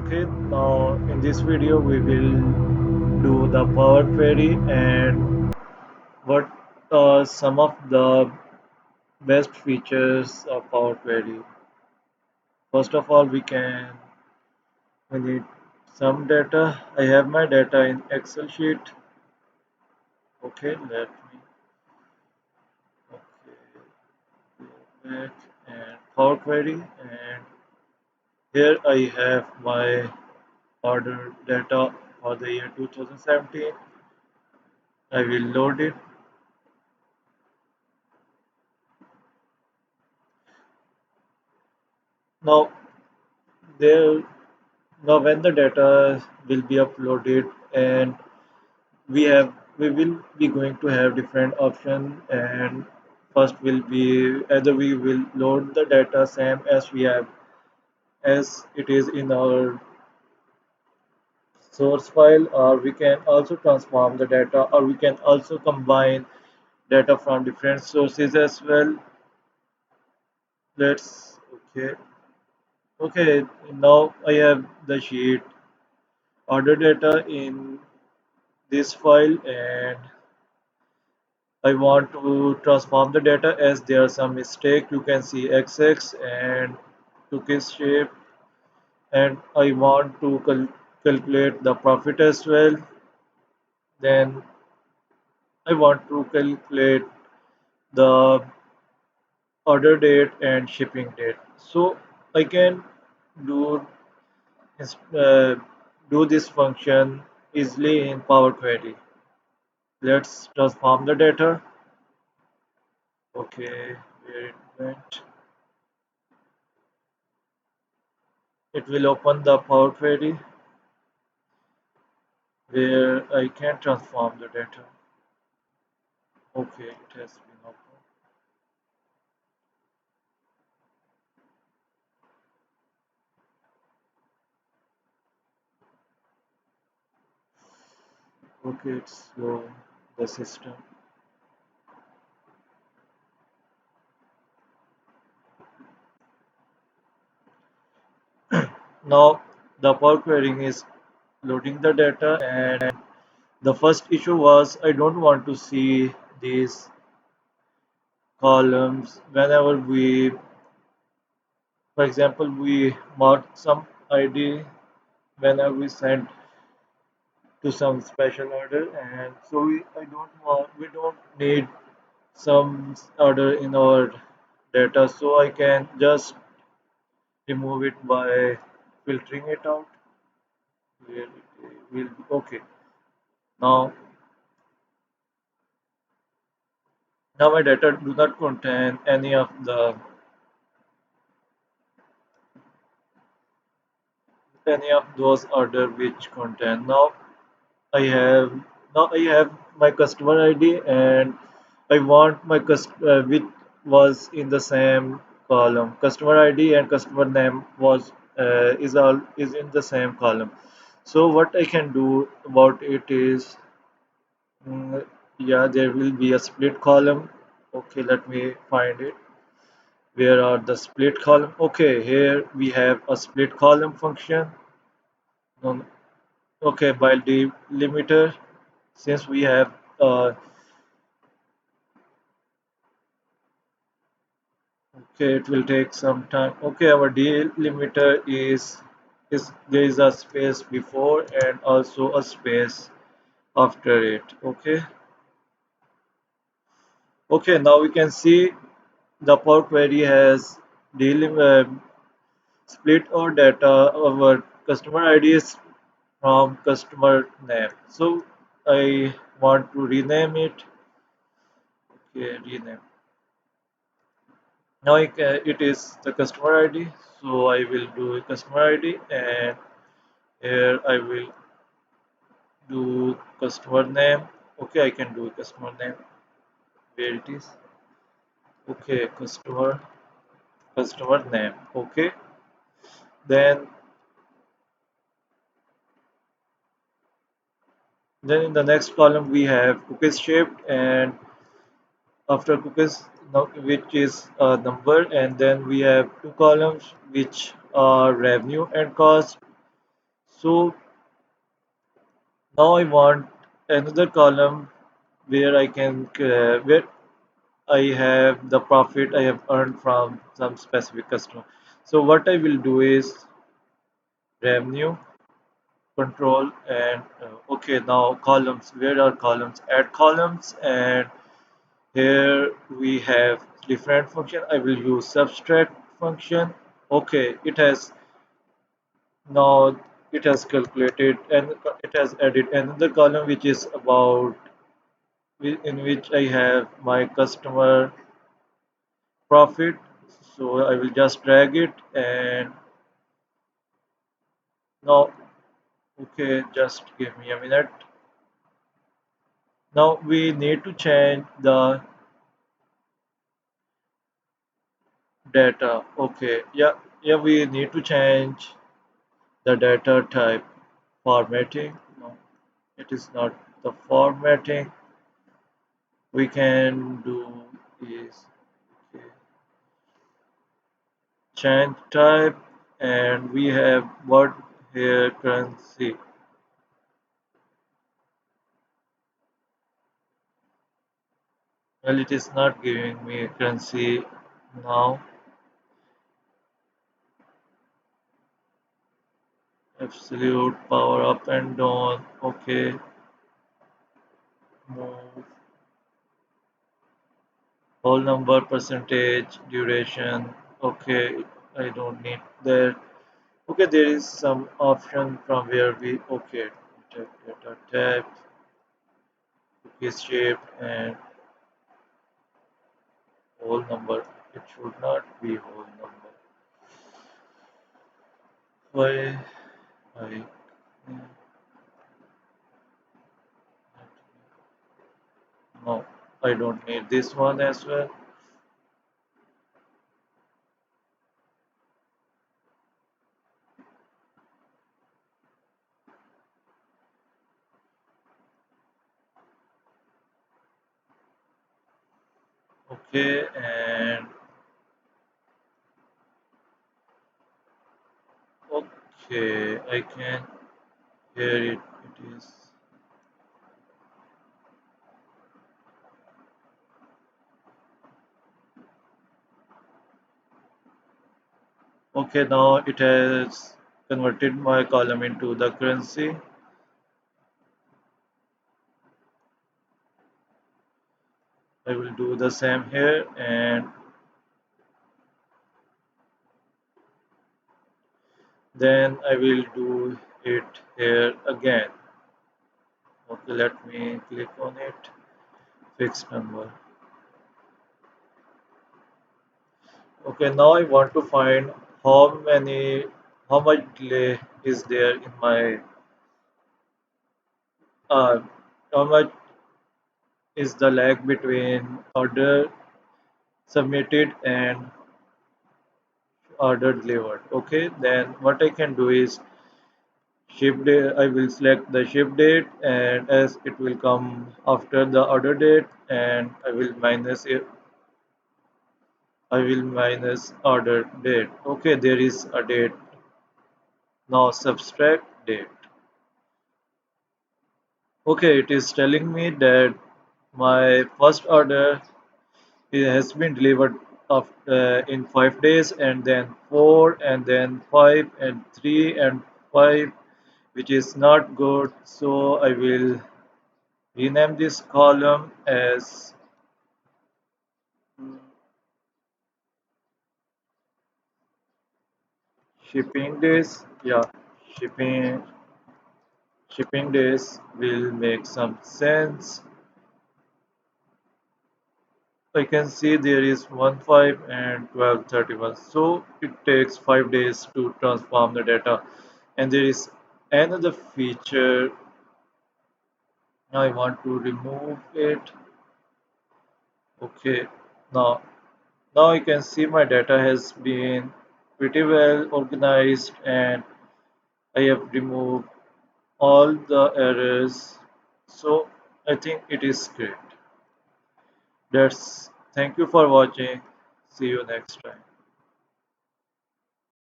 Okay, now in this video we will do the power query and what are some of the best features of power query. First of all, we need some data. I have my data in Excel sheet. Okay, let me okay, go back and power query, and here I have my order data for the year 2017. I will load it. Now there Now, when the data will be uploaded, and we will be going to have different options, and first will be either we will load the data same as we have as it is in our source file, or we can also transform the data, or we can also combine data from different sources as well. Let's okay. Now I have the sheet order data in this file, and I want to transform the data as there are some mistake. You can see XX and cookies shape, and I want to calculate the profit as well. Then I want to calculate the order date and shipping date. So I can do uh, do this function easily in Power Query. Let's transform the data. Okay, where it went. It will open the Power Query where I can transform the data. Okay, it has been opened. Okay, it's slow, the system. Now the Power Querying is loading the data, and the first issue was I don't want to see these columns whenever for example, we mark some ID whenever we send to some special order, and so we don't need some order in our data, so I can just remove it by filtering it out. Where it will be okay. Now, now my data do not contain any of those order which contain. I have now I have my customer ID, and I want my which was in the same column. Customer ID and customer name is in the same column. So what I can do about it is, yeah, there will be a split column. Okay, let me find it. Where are the split column? Okay, here we have a split column function. Um, Okay, by delimiter, since we have okay, it will take some time. Okay, our delimiter is there is a space before and also a space after it. Okay, now we can see the Power Query has delim split our data, our customer IDs from customer name. So I want to rename it. Okay, rename. Now it is the customer ID. So I will do customer ID, and here I will do customer name. Okay, I can do customer name where it is. Okay, customer name. Okay, then in the next column we have cookies shaped, and after cookies now which is a number, and then we have two columns which are revenue and cost. So now I want another column where I can where I have the profit I have earned from some specific customer. So what I will do is revenue control and okay, now columns. Where are columns? Add columns, and here we have different function. I will use subtract function. Okay, now it has calculated and it has added another column which is about in which I have my customer profit. So I will just drag it, and now okay, just give me a minute. Now we need to change the data. Okay, yeah, we need to change the data type. Formatting. No, it is not the formatting. We can do is okay, change type, and we have what here currency. Well, it is not giving me currency now. Absolute power up and down. Okay, move whole number, percentage, duration. Okay, I don't need that. Okay, there is some option from where we okay data tab, cookie shape, and whole number. It should not be whole number. Why I no, I don't need this one as well. Okay, and okay, I can hear it. It is okay. Now it has converted my column into the currency. I will do the same here, and then I will do it here again. Okay, let me click on it. Fixed number. Okay, now I want to find how much delay is there in my, uh, how much is the lag between order submitted and order delivered. Okay, then what I can do is ship date. I will select the ship date, and as it will come after the order date, and I will minus order date. Okay, there is a date. Now subtract date. Okay, it is telling me that my first order has been delivered in 5 days, and then 4, and then 5, and 3, and 5, which is not good. So I will rename this column as mm, shipping days. Yeah, shipping shipping days will make some sense. I can see there is 1 5 and 12 31. So it takes 5 days to transform the data. And there is another feature. I want to remove it. Okay. Now now you can see my data has been pretty well organized, and I have removed all the errors. So I think it is great. That's Thank you for watching. See you next time.